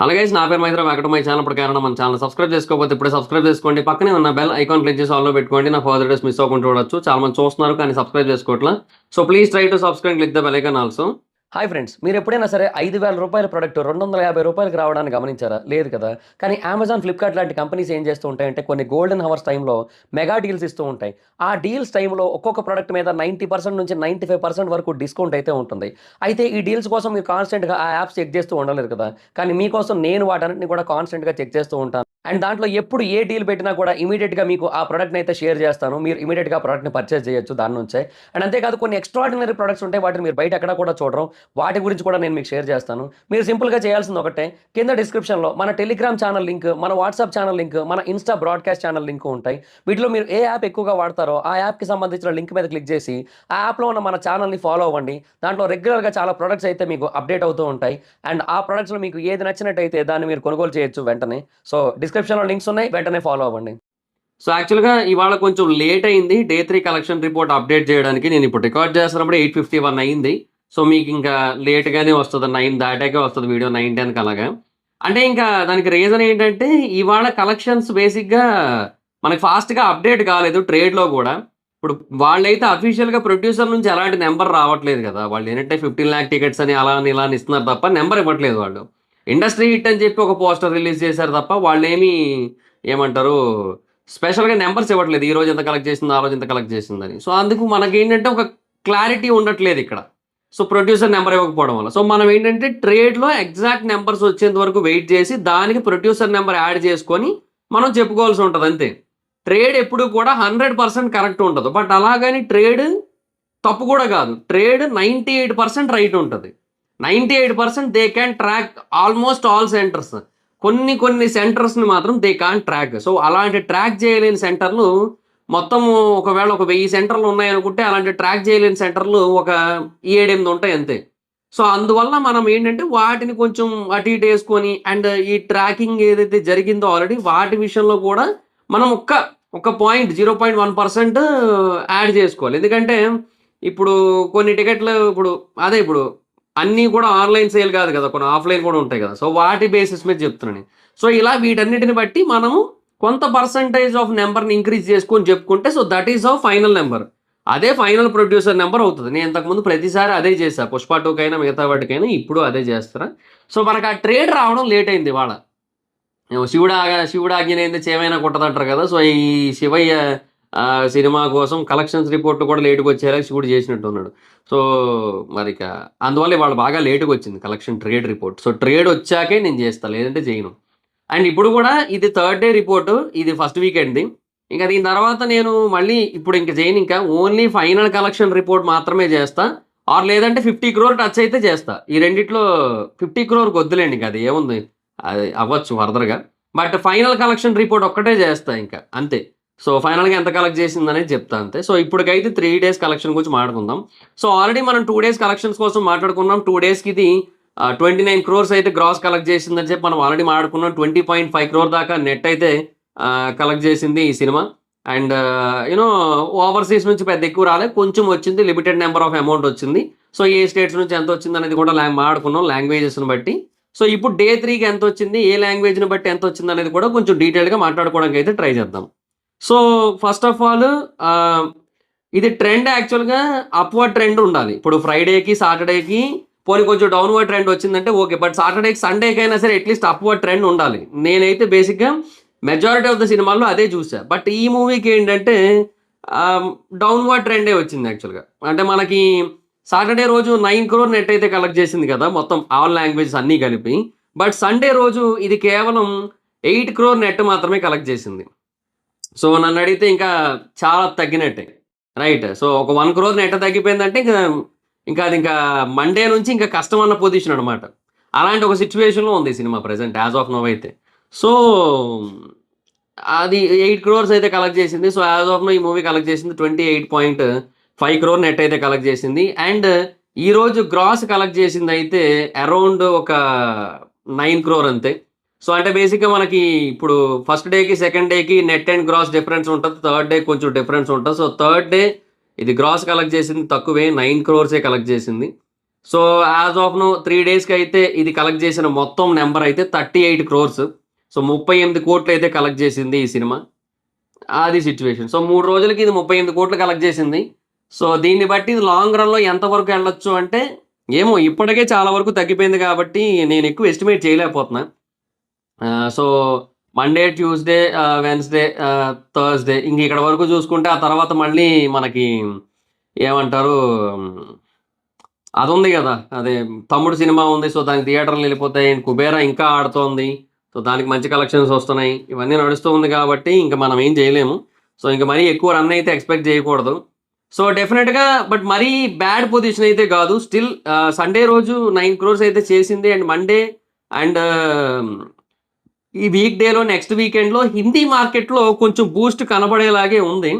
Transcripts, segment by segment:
అలాగే నా పేరు మైత్ర వెంకట మై ఛానల్ ప్రకారం మన ఛానల్ సబ్స్క్రైబ్ చేసుకోకపోతే ఇప్పుడే సబ్స్క్రైబ్ చేసుకోండి. పక్కనే ఉన్న బెల్ ఐకాన్ క్లిక్ చేసి ఆన్లో పెట్టుకోండి. నా ఫర్దర్ డేస్ మిస్ అవ్వకుండా చూడొచ్చు. చాలా మంది చూస్తున్నారు కానీ సబ్స్క్రైబ్ చేసుకోవట్లా. So please try to subscribe click the bell icon also. Hi friends, మీరు ఎప్పుడైనా సరే రూ. 5,000 ప్రోడక్ట్ రూ. 250 రావడానికి గమనించారా? లేదు కదా. కానీ అమెజాన్, ఫ్లిప్కార్ట్ లాంటి కంపెనీస్ ఏం చేస్తూ ఉంటాయంటే కొన్ని గోల్డెన్ హవర్స్ టైంలో మెగా డీల్స్ ఇస్తూ ఉంటాయి. ఆ డీల్స్ టైంలో ఒక్కొక్క ప్రోడక్ట్ మీద 90% నుంచి 95% వరకు డిస్కౌంట్ అయితే ఉంటుంది. అయితే ఈ డీల్స్ కోసం మీరు కాన్స్టెంట్గా ఆ యాప్స్ చెక్ చేస్తూ ఉండలేరు కదా. కానీ మీకోసం నేను వాటన్నిటిని కూడా కాన్స్టెంట్గా చెక్ చేస్తూ ఉంటాను. అండ్ దాంట్లో ఎప్పుడు ఏ డీల్ పెట్టినా కూడా ఇమీడియట్గా మీకు ఆ ప్రోడక్ట్ని అయితే షేర్ చేస్తాను. మీరు ఇమీడియట్గా ఆ ప్రోడక్ట్ని పర్చేస్ చేయొచ్చు దాని నుంచే. అండ్ అంతేకాదు కొన్ని ఎక్స్ట్రాడినరీ ప్రొడక్ట్స్ ఉంటాయి, వాటిని మీరు బయట ఎక్కడ కూడా చూడరు. వాటి గురించి కూడా నేను మీకు షేర్ చేస్తాను. మీరు సింపుల్గా చేయాల్సింది ఒకటే, కింద డిస్క్రిప్షన్లో మన టెలిగ్రామ్ ఛానల్ లింక్, మన వాట్సాప్ ఛానల్ లింక్, మన ఇన్స్టా బ్రాడ్కాస్ట్ ఛానల్ లింక్ ఉంటాయి. వీటిలో మీరు ఏ యాప్ ఎక్కువగా వాడతారో ఆ యాప్కి సంబంధించిన లింక్ మీద క్లిక్ చేసి ఆ యాప్లో ఉన్న మన ఛానల్ని ఫాలో అవ్వండి. దాంట్లో రెగ్యులర్గా చాలా ప్రొడక్ట్స్ అయితే మీకు అప్డేట్ అవుతూ ఉంటాయి. అండ్ ఆ ప్రొడక్ట్స్లో మీకు ఏది నచ్చినట్టయితే దాన్ని మీరు కొనుగోలు చేయొచ్చు వెంటనే. సో డిస్క్రిప్షన్లో లింక్స్ ఉన్నాయి, వెంటనే ఫాలో అవ్వండి. సో యాక్చువల్గా ఇవాళ కొంచెం లేట్ అయింది డే 3 కలెక్షన్ రిపోర్ట్ అప్డేట్ చేయడానికి. నేను ఇప్పుడు రికార్డ్ చేస్తున్నప్పుడు 8:51 అయింది. సో మీకు ఇంకా లేట్గానే వస్తుంది, 9 దాటాకే వస్తుంది వీడియో, 9-10కి అలాగా. అంటే ఇంకా దానికి రీజన్ ఏంటంటే ఇవాళ కలెక్షన్స్ బేసిక్గా మనకి ఫాస్ట్గా అప్డేట్ కాలేదు ట్రేడ్లో కూడా. ఇప్పుడు వాళ్ళైతే అఫీషియల్గా ప్రొడ్యూసర్ నుంచి ఎలాంటి నెంబర్ రావట్లేదు కదా. వాళ్ళు ఏంటంటే 15 lakh టికెట్స్ అని అలా అని ఇలా అని ఇస్తున్నారు తప్ప నెంబర్ ఇవ్వట్లేదు వాళ్ళు. ఇండస్ట్రీ హిట్ అని చెప్పి ఒక పోస్టర్ రిలీజ్ చేశారు తప్ప వాళ్ళేమి ఏమంటారు స్పెషల్గా నెంబర్స్ ఇవ్వట్లేదు. ఈ రోజు ఎంత కలెక్ట్ చేసింది, ఆ రోజు ఎంత కలెక్ట్ చేసిందని. సో అందుకు మనకేంటంటే ఒక క్లారిటీ ఉండట్లేదు ఇక్కడ. సో ప్రొడ్యూసర్ నెంబర్ ఇవ్వకపోవడం వల్ల. సో మనం ఏంటంటే ట్రేడ్లో ఎగ్జాక్ట్ నెంబర్స్ వచ్చేంత వరకు వెయిట్ చేసి దానికి ప్రొడ్యూసర్ నెంబర్ యాడ్ చేసుకొని మనం చెప్పుకోవాల్సి ఉంటుంది అంతే. ట్రేడ్ ఎప్పుడు కూడా 100% కరెక్ట్ ఉండదు. బట్ అలాగని ట్రేడ్ తప్పు కూడా కాదు. ట్రేడ్ 98% రైట్ ఉంటుంది. 98% they can track almost all centres. కొన్ని సెంటర్స్ని మాత్రం దే కాన్ ట్రాక్. సో అలాంటి ట్రాక్ చేయలేని సెంటర్లు మొత్తం ఒకవేళ ఒక 1000 సెంటర్లు ఉన్నాయనుకుంటే అలాంటి ట్రాక్ చేయలేని సెంటర్లు ఒక 7-8 ఉంటాయి అంతే. సో అందువల్ల మనం ఏంటంటే వాటిని కొంచెం అటు ఇటు వేసుకొని అండ్ ఈ ట్రాకింగ్ ఏదైతే జరిగిందో ఆల్రెడీ వాటి విషయంలో కూడా మనం ఒక 0.1% యాడ్ చేసుకోవాలి. ఎందుకంటే ఇప్పుడు కొన్ని టికెట్లు ఇప్పుడు అన్నీ కూడా ఆన్లైన్ సేల్ కాదు కదా, కొన్ని ఆఫ్లైన్ కూడా ఉంటాయి కదా. సో వాటి బేసిస్ మీద చెప్తున్నాను. సో ఇలా వీటన్నిటిని బట్టి మనము కొంత పర్సంటేజ్ ఆఫ్ నెంబర్ని ఇంక్రీజ్ చేసుకొని చెప్పుకుంటే so that is of final number. అదే ఫైనల్ ప్రొడ్యూసర్ నెంబర్ అవుతుంది. నేను ఇంతకుముందు ప్రతిసారి అదే చేశా, పుష్ప 2కైనా మిగతా వాటికైనా ఇప్పుడు అదే చేస్తారా. సో మనకు ఆ ట్రేడ్ రావడం లేట్ అయింది ఇవాళ. శివుడు ఆజ్ఞనైంది చేమైనా కుట్టదంటారు కదా. సో ఈ శివయ్య సినిమా కోసం కలెక్షన్స్ రిపోర్ట్ కూడా లేటుగా వచ్చేలా శివుడు చేసినట్టు ఉన్నాడు. సో మరి అందువల్ల ఇవాళ బాగా లేటుగా వచ్చింది collection trade report. So trade వచ్చాకే నేను చేస్తాను, లేదంటే చేయను. అండ్ ఇప్పుడు కూడా ఇది 3rd డే రిపోర్టు, ఇది ఫస్ట్ వీకెండ్ది. ఇంకా దీని తర్వాత నేను మళ్ళీ ఇప్పుడు ఇంక చేయను. ఇంకా ఓన్లీ ఫైనల్ కలెక్షన్ రిపోర్ట్ మాత్రమే చేస్తా. ఆర్ లేదంటే 50 crore టచ్ అయితే చేస్తా. ఈ రెండిట్లో 50 crore వద్దులేండి, ఇంకా అది ఏముంది, అది అవ్వచ్చు ఫర్దర్గా. బట్ ఫైనల్ కలెక్షన్ రిపోర్ట్ ఒక్కటే చేస్తా ఇంకా అంతే. సో ఫైనల్గా ఎంత కలెక్ట్ చేసిందనేది చెప్తా అంతే. సో ఇప్పటికైతే 3 days కలెక్షన్ గురించి మాట్లాడుకుందాం. సో ఆల్రెడీ మనం 2 days కలెక్షన్స్ కోసం మాట్లాడుకున్నాం. 2 daysకి ఇది 29 crores అయితే గ్రాస్ కలెక్ట్ చేసిందని చెప్పి మనం ఆల్రెడీ మాట్లాడుకున్నాం. 20.5 crore దాకా నెట్ అయితే కలెక్ట్ చేసింది ఈ సినిమా. అండ్ ఓవర్సీస్ నుంచి పెద్ద ఎక్కువ రాలేదు, కొంచెం వచ్చింది, లిమిటెడ్ నెంబర్ ఆఫ్ అమౌంట్ వచ్చింది. సో ఏ స్టేట్స్ నుంచి ఎంత వచ్చింది అనేది కూడా మాట్లాడుకున్నాం లాంగ్వేజెస్ని బట్టి. సో ఇప్పుడు డే 3కి ఎంత వచ్చింది, ఏ లాంగ్వేజ్ని బట్టి ఎంత వచ్చింది అనేది కూడా కొంచెం డీటెయిల్గా మాట్లాడుకోవడానికి అయితే ట్రై చేద్దాం. సో ఫస్ట్ ఆఫ్ ఆల్ ఇది ట్రెండ్ యాక్చువల్గా అప్వర్డ్ ట్రెండ్ ఉండాలి. ఇప్పుడు ఫ్రైడేకి సాటర్డేకి పోనీ కొంచెం డౌన్వర్డ్ ట్రెండ్ వచ్చిందంటే ఓకే, బట్ సాటర్డేకి సండేకైనా సరే అట్లీస్ట్ అప్వర్డ్ ట్రెండ్ ఉండాలి. నేనైతే బేసిక్గా మెజారిటీ ఆఫ్ ద సినిమాల్లో అదే చూసా. బట్ ఈ మూవీకి ఏంటంటే డౌన్వర్డ్ ట్రెండే వచ్చింది యాక్చువల్గా. అంటే మనకి సాటర్డే రోజు 9 crore నెట్ అయితే కలెక్ట్ చేసింది కదా మొత్తం ఆల్ లాంగ్వేజెస్ అన్నీ కలిపి. బట్ సండే రోజు ఇది కేవలం 8 crore నెట్ మాత్రమే కలెక్ట్ చేసింది. సో నన్ను అడిగితే ఇంకా చాలా తగ్గినట్టే, రైట్. సో ఒక 1 crore నెట్ తగ్గిపోయిందంటే ఇంకా అది ఇంకా మండే నుంచి ఇంకా కష్టం అన్న పొజిషన్ అనమాట. అలాంటి ఒక సిచ్యువేషన్లో ఉంది cinema present as of now అయితే. సో అది 8 crores అయితే కలెక్ట్ చేసింది. సో యాజ్ ఆఫ్ నో ఈ మూవీ కలెక్ట్ చేసింది 28.5 crore నెట్ అయితే కలెక్ట్ చేసింది. అండ్ ఈరోజు గ్రాస్ కలెక్ట్ చేసింది అయితే అరౌండ్ ఒక 9 crore అంతే. సో అంటే బేసిక్గా మనకి ఇప్పుడు ఫస్ట్ డేకి సెకండ్ డేకి నెట్ అండ్ గ్రాస్ డిఫరెన్స్ ఉంటుంది, 3rd డే కొంచెం డిఫరెన్స్ ఉంటుంది. సో 3rd డే ఇది గ్రాస్ కలెక్ట్ చేసింది తక్కువే, 9 crores కలెక్ట్ చేసింది. సో యాజ్ ఆఫ్ నో 3 డేస్‌కి అయితే ఇది కలెక్ట్ చేసిన మొత్తం నంబర్ అయితే 38 క్రోర్స్. సో 38 కోట్లు అయితే కలెక్ట్ చేసింది ఈ సినిమా. అది సిట్యుయేషన్. సో 3 రోజులకి ఇది 38 కోట్లు కలెక్ట్ చేసింది. సో దీన్ని బట్టి ఇది లాంగ్ రన్‌లో ఎంత వరకు ఎళ్ళొచ్చు అంటే, ఏమో ఇప్పటికే చాలా వరకు తగ్గిపోయింది కాబట్టి నేను ఎక్కువ ఎస్టిమేట్ చేయలేకపోతున్నా. So Monday, Tuesday, Wednesday, Thursday ఇంక ఇక్కడ వరకు చూసుకుంటే ఆ తర్వాత మళ్ళీ మనకి ఏమంటారు అదుంది గదా! అదే 'తమ్ముడు' సినిమా ఉంది. సో దానికి థియేటర్‌లెళ్ళిపోతాయి. 'కుబేరా' ఇంకా ఆడుతోంది. సో దానికి మంచి కలెక్షన్స్ వస్తున్నాయి. ఇవన్నీ నడుస్తూ ఉంది కాబట్టి ఇంక మనం ఏం చేయలేము. సో ఇంక మరీ ఎక్కువ రన్ అయితే ఎక్స్‌పెక్ట్ చేయకూడదు. సో డెఫినిట్‌గా బట్ మరీ బ్యాడ్ పొజిషన్ అయితే గాదు. స్టిల్ సండే రోజు 9 క్రోర్స్ అయితే చేసింది. అండ్ మండే అండ్ ఈ వీక్ డేలో నెక్స్ట్ వీకెండ్‌లో హిందీ మార్కెట్‌లో కొంచెం బూస్ట్ కనబడేలాగే ఉంది.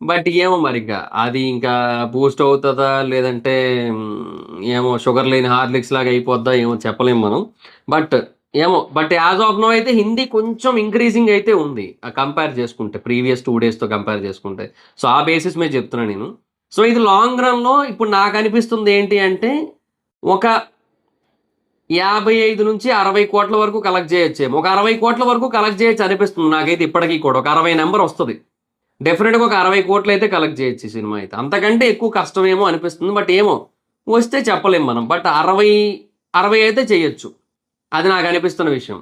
బట్ ఏమో మరింక. అది ఇంకా బూస్ట్ అవుతదా? లేదంటే ఏమో షుగర్ లేని హార్లిక్స్ లాగా అయిపోద్దా? ఏమో చెప్పలేము మనం. బట్ ఏమో. బట్ యాస్ ఆఫ్ నౌ అయితే హిందీ కొంచెం ఇంక్రీజింగ్ అయితే ఉంది. కంపేర్ చేసుకుంటే ప్రీవియస్ 2 డేస్‌తో కంపేర్ చేసుకుంటే. సో ఆ బేసిస్ మీద చెప్తున్నా నేను. సో ఇది లాంగ్ రన్‌లో ఇప్పుడు నాకనిపిస్తుంది ఏంటి అంటే ఒక 55-60 కోట్ల వరకు కలెక్ట్ చేయొచ్చేమో. ఒక 60 కోట్ల వరకు కలెక్ట్ చేయొచ్చు అనిపిస్తుంది నాకైతే ఇప్పటికి కూడా. ఒక 60 నంబర్ వస్తది. డెఫినిట్‌గా ఒక 60 కోట్లయితే కలెక్ట్ చేయొచ్చు ఈ సినిమా అయితే. అంతకంటే ఎక్కువ కష్టమేమో అనిపిస్తుంది. బట్ ఏమో వస్తే చెప్పలేం మనం. బట్ 60 అయితే చేయొచ్చు. అది నాకనిపిస్తున్న విషయం.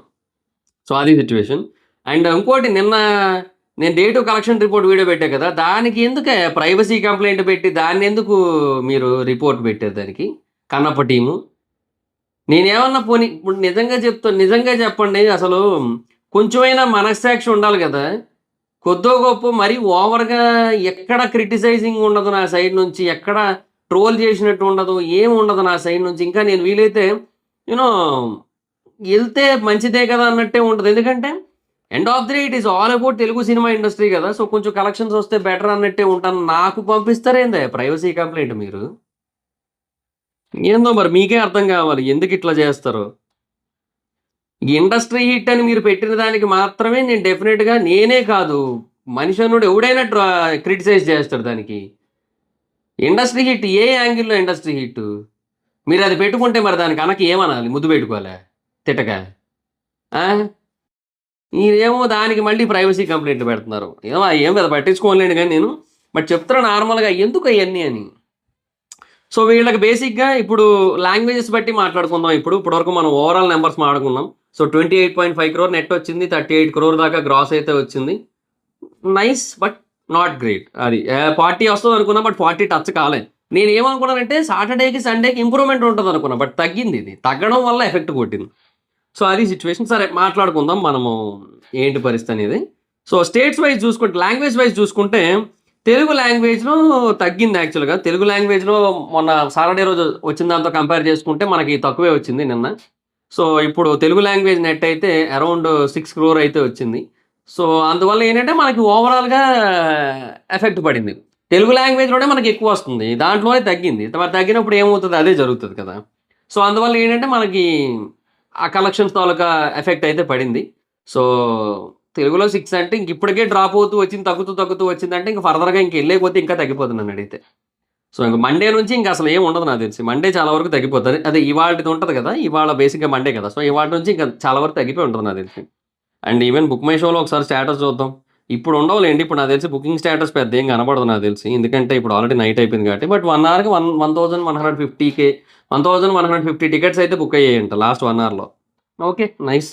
సో అది సిట్యుయేషన్. అండ్ ఇంకోటి నిన్న నేను డే 2 కలెక్షన్ రిపోర్ట్ వీడియో పెట్టా కదా! దానికి ఎందుకే ప్రైవసీ కంప్లెయింట్ పెట్టి దాన్నెందుకు మీరు రిపోర్ట్ పెట్టారు దానికి? కన్నప్ప టీము. నేనేమన్నా పోనీ ఇప్పుడు నిజంగా చెప్పండి అసలు కొంచెమైనా మనస్సాక్షి ఉండాలి గదా! కొద్దో గొప్పో మరీ ఓవర్‌గా ఎక్కడ క్రిటిసైజింగ్ ఉండదు నా సైడ్ నుంచి. ఎక్కడ ట్రోల్ చేసినట్టు ఉండదు. ఏమి ఉండదు నా సైడ్ నుంచి. ఇంకా నేను వీలైతే యూ నో ఎళ్తే మంచిదే కదా! అన్నట్టే ఉంటది. ఎందుకంటే end of the day it is all about Telugu cinema industry గదా! సో కొంచెం కలెక్షన్స్ వస్తే బెటర్ అన్నట్టే ఉంటాను. నాకు పంపిస్తారేందే ప్రైవసీ కంప్లెయింట్ మీరు? ఏందో మరి మీకే అర్థం కావాలి. ఎందుకిట్లా చేస్తారో? ఇండస్ట్రీ హిట్ అని మీరు పెట్టిన దానికి మాత్రమే నేను డెఫినిట్‌గా నేనే కాదు. మనిషి అన్నోడు ఎవడైనా క్రిటిసైజ్ చేస్తాడు దానికి. ఇండస్ట్రీ హిట్ ఏ యాంగిల్‌లో ఇండస్ట్రీ హిట్టు? మీరది పెట్టుకుంటే మరి దానికి అనక ఏమనాలి? ముద్దు పెట్టుకోవాలా? తిట్టక? ఆ! మీరేమో దానికి మళ్ళీ ప్రైవసీ కంప్లెయింట్లు పెడుతున్నారు. ఏమో ఏం పెద్ద పట్టించుకోనులేండి గానీ నేను. బట్ చెప్తున్నా నార్మల్‌గా ఎందుకయన్నీ అని. సో వీళ్ళకి బేసిక్‌గా ఇప్పుడు లాంగ్వేజెస్ బట్టి మాట్లాడుకుందాం ఇప్పుడు. ఇప్పటివరకు మనం ఓవరాల్ నంబర్స్ మాట్లాడుకున్నాం. సో 28.5 క్రోర్ నెట్ వచ్చింది. 38 క్రోర్ దాకా గ్రాస్ అయితే వచ్చింది. Nice but not great. అది 40 వస్తదనుకున్నా బట్ 40 టచ్ కాలే. నేనేమనుకున్నానంటే సాటర్‌డేకి, సండేకి ఇంప్రూవ్‌మెంట్ ఉంటదనుకున్నా. బట్ తగ్గిందిది. తగ్గడం వల్ల ఎఫెక్ట్ కొట్టింది. సో అది సిట్యుయేషన్. సరే మాట్లాడుకుందాం మనము ఏంటి పరిస్థితి అనేది. సో స్టేట్స్ వైస్ చూసుకుంటే లాంగ్వేజ్ వైస్ చూసుకుంటే తెలుగు లాంగ్వేజ్‌లో తగ్గింది యాక్చువల్‌గా. తెలుగు లాంగ్వేజ్‌లో మొన్న సాటర్‌డే రోజు వచ్చిన దాంతో కంపేర్ చేసుకుంటే మనకి తక్కువే వచ్చింది నిన్న. సో ఇప్పుడు తెలుగు లాంగ్వేజ్ నెట్ అయితే అరౌండ్ 6 క్రోర్ అయితే వచ్చింది. సో అందువల్ల ఏంటంటే మనకి ఓవరాల్‌గా ఎఫెక్ట్ పడింది. తెలుగు లాంగ్వేజ్‌లోనే మనకి ఎక్కువొస్తుంది. దాంట్లోనే తగ్గింది. మరి తగ్గినప్పుడు ఏమవుతది? అదే జరుగుతది కదా! సో అందువల్ల ఏంటంటే మనకి ఆ కలెక్షన్స్ తాలూకా ఎఫెక్ట్ అయితే పడింది. సో తెలుగులో 6 అంటే ఇంక ఇప్పటికే డ్రాప్ అవుతూ వచ్చింది. తగ్గుతూ వచ్చిందంటే ఇంక ఫర్దర్‌గా ఇంకెళ్ళే కొద్దీ ఇంకా తగ్గిపోతుంది నన్నడిగితే. సో ఇంక మండే నుంచి ఇంక అసలు ఏమి ఉండదు నాకు తెలిసి. మండే చాలా వరకు తగ్గిపోతది. అదే ఇవాల్టిది ఉంటది కదా! ఇవాళ బేసిక్‌గా మండే కదా! సో ఇవాల్టి నుంచి ఇంక చాలా వరకు తగ్గిపోయి ఉంటది నాకు తెలిసి. అండ్ ఈవెన్ బుక్ మై షోలో ఒకసారి స్టేటస్ చూద్దాం. ఇప్పుడు ఉండవులెండి. ఇప్పుడు నాకు తెలిసి బుకింగ్ స్టేటస్ పెద్ద ఏం కనపడదు నాకు తెలిసి. ఎందుకంటే ఇప్పుడు ఆల్రెడీ నైట్ అయిపోయింది కాబట్టి. బట్ 1 అవర్‌కి 1150 1150 టికెట్స్ అయితే బుక్ అయ్యాయంట లాస్ట్ 1 అవర్‌లో. Okay. Nice.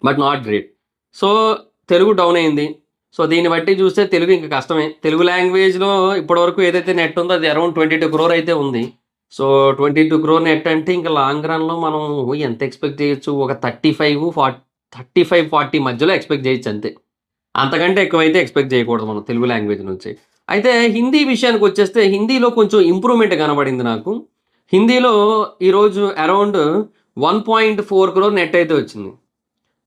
But not great. So Telugu down అయింది. సో దీన్ని బట్టి చూస్తే తెలుగు ఇంక కష్టమే. తెలుగు లాంగ్వేజ్‌లో ఇప్పటివరకు ఏదైతే నెట్ ఉందో అది అరౌండ్ 22 క్రోర్ అయితే ఉంది. సో 22 క్రోర్ నెట్ అంటే ఇంక లాంగ్ రన్‌లో మనం ఎంత ఎక్స్‌పెక్ట్ చేయొచ్చు? ఒక 35, 40 మధ్యలో ఎక్స్‌పెక్ట్ చేయొచ్చు అంతే. అంతకంటే ఎక్కువైతే ఎక్స్‌పెక్ట్ చేయకూడదు మనం తెలుగు లాంగ్వేజ్ నుంచి. అయితే హిందీ విషయానికొచ్చేస్తే హిందీలో కొంచెం ఇంప్రూవ్‌మెంట్ కనబడింది నాకు. హిందీలో ఈరోజు అరౌండ్ 1.4 క్రోర్ నెట్ అయితే వచ్చింది.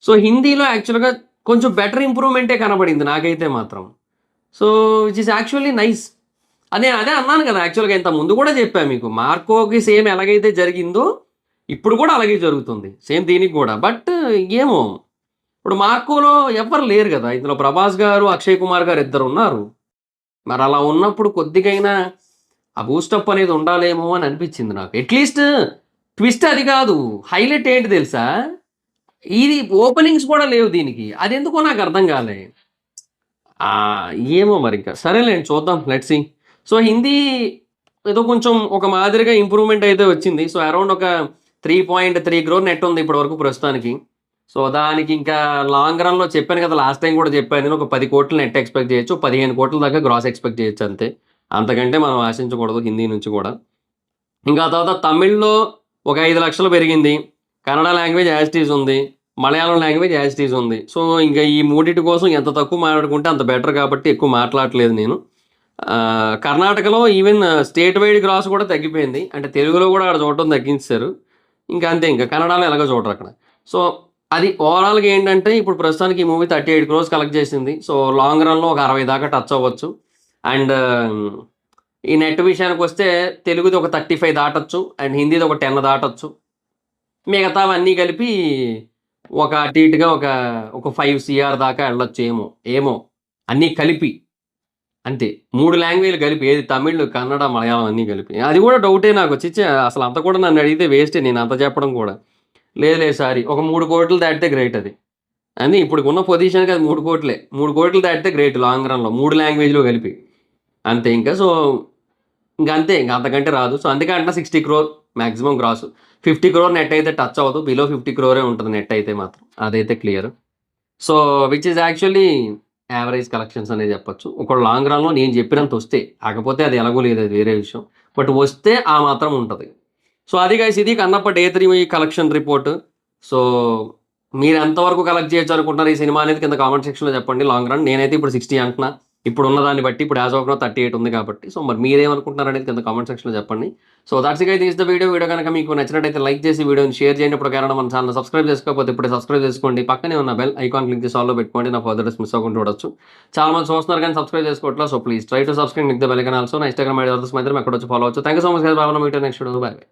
సో హిందీలో యాక్చువల్‌గా కొంచెం బెటర్ ఇంప్రూవ్‌మెంటే కనబడింది నాకైతే మాత్రం. So which is actually nice. అదే అన్నాను కదా! యాక్చువల్‌గా ఇంతకు ముందు కూడా చెప్పా మీకు. మార్కోకి సేమ్ ఎలాగైతే జరిగిందో ఇప్పుడు కూడా అలాగే జరుగుతుంది. సేమ్ దీనికి గూడా. బట్ ఏమో ఇప్పుడు 'మార్కో'లో ఎవ్వరు లేరు గదా! ఇందులో 'ప్రభాస్' గారు, 'అక్షయ్ కుమార్' గారు ఇద్దరున్నారు. మరలా ఉన్నప్పుడు కొద్దిగైనా ఆ బూస్టప్ అనేది ఉండాలేమో అని అనిపించింది నాకు. అట్‌లీస్ట్ ట్విస్ట్ అది కాదు. హైలైట్ ఏంటి తెలుసా? ఇది ఓపెనింగ్స్ కూడా లేవు దీనికి. అదెందుకో నాకు అర్థం కాలే. ఏమో మరింక. సరేలెండి చూద్దాం. Let's see. సో, హిందీ ఏదో కొంచెం ఒక మాదిరిగా ఇంప్రూవ్‌మెంట్ అయితే వచ్చింది. సో, అరౌండ్ ఒక 3.3 క్రోర్ నెట్ ఉంది ఇప్పటి వరకు ప్రస్తుతానికి. సో, దానికి ఇంకా లాంగ్ రన్‌లో చెప్పాను కదా! లాస్ట్ టైమ్ కూడా చెప్పాను నేను. ఒక 10,00,00,000 నెట్ ఎక్స్‌పెక్ట్ చేయొచ్చు. 15,00,00,000 దాకా గ్రాస్ ఎక్స్‌పెక్ట్ చేయొచ్చు అంతే. అంతకంటే మనం ఆశించకూడదు హిందీ నుంచి కూడా. ఇంకా ఆ తర్వాత తమిళ్‌లో ఒక 5,00,000 పెరిగింది. Kannada language as it is ఉంది. Malayalam language as it is ఉంది. సో, ఇంక ఈ మూడిటి కోసం ఎంత తక్కువ మాట్లాడుకుంటే అంత బెటర్ కాబట్టి ఎక్కువ మాట్లాడట్లేదు నేను. కర్ణాటకలో ఈవెన్ స్టేట్ వైడ్ గ్రాస్ కూడా తగ్గిపోయింది. అంటే తెలుగులో కూడా ఆడ చూడటం తగ్గించేశారు. ఇంకా అంతే ఇంక కన్నడలో ఎలాగో చూడరక్కడ. సో, అది ఓవరాల్‌గా ఏంటంటే ఇప్పుడు ప్రస్తుతానికి ఈ మూవీ 38 క్రోర్స్ కలెక్ట్ చేసింది. సో, లాంగ్ రన్‌లో ఒక 60 దాకా టచ్ అవ్వచ్చు. అండ్ ఈ నెట్ విషయానికొస్తే తెలుగుది ఒక 35 దాటొచ్చు. అండ్ హిందీది ఒక 10 దాటొచ్చు. మిగతావన్నీ కలిపి ఒక అటు ఇటుగా ఒక 5 సీఆర్ దాకా ఎళ్ళొచ్చేమో. ఏమో! అన్నీ కలిపి. అంతే. 3 లాంగ్వేజ్‌లు కలిపి ఏది తమిళ్, కన్నడ, మలయాళం అన్నీ కలిపి. అది కూడా డౌటే నాకు. ఛీ! అసలంత కూడా నన్నడిగితే వేస్టే నేనంత చెప్పడం కూడా. లేదు లేదు సారీ. ఒక 3,00,00,000 దాటితే గ్రేట్ అది. అని ఇప్పుడుకున్న పొజిషన్‌కి అది 3,00,00,000 3,00,00,000 దాటితే గ్రేట్ లాంగ్ రన్‌లో 3 లాంగ్వేజ్‌లు కలిపి. అంతే ఇంక. సో, ఇంకంతే. ఇంక అంతకంటే రాదు. సో, అందుకే అంటున్నా 60 crore maximum gross. 50 crore net అయితే టచ్ అవ్వదు. బిలో 50 క్రోరే ఉంటది నెట్ అయితే మాత్రం. అదైతే clear. So, which is actually average collections అనే చెప్పొచ్చు. ఒకవేళ లాంగ్ రన్‌లో నేను చెప్పినంత వస్తే. కాకపోతే అది ఎలాగో లేదు అది వేరే విషయం. బట్ వస్తే ఆ మాత్రం ఉంటది. సో, అది గైస్ ఇది Kannappa day 3 collection report. So, మీరు ఎంతవరకు కలెక్ట్ చేయొచ్చు అనుకుంటున్నారు ఈ సినిమా అనేది కింద కామెంట్ సెక్షన్‌లో చెప్పండి లాంగ్ రన్. నేనైతే ఇప్పుడు 60 అంటున్నా. ఇప్పుడున్న దాన్ని బట్టి ఇప్పుడు యాస్ ఆఫ్ నౌ 38 ఉంది కాబట్టి. సో, మరి మీరేమనుకుంటున్నారు అనేది కింద కామెంట్ సెక్షన్‌లో చెప్పండి. So, that's it guys this the video. Video గనుక మీకు నచ్చినట్టయితే లైక్ చేసి వీడియోని షేర్ చేయండి. ఇప్పటికైనా మన ఛానెల్‌ని సబ్స్క్రైబ్ చేసుకోకపోతే ఇప్పుడే సబ్స్క్రైబ్ చేసుకోండి. పక్కనే ఉన్న బెల్ ఐకాన్ క్లిక్ చేసి ఆల్‌లో పెట్టుకోండి. నా ఫర్దర్ డేస్ మిస్ అవ్వకుండా చూడొచ్చు. చాలా మంది చూస్తున్నారు కానీ సబ్స్క్రైబ్ చేసుకోవట్లా. So, please try to subscribe click the bell icon also. నా ఇన్‌స్టాగ్రామ్ ఐడి ఆల్సో మా ఇద్దరం అక్కడ వచ్చి ఫాలో అవ్వచ్చు. Thank you so much guys. Bye bye. Meet next video. Bye by.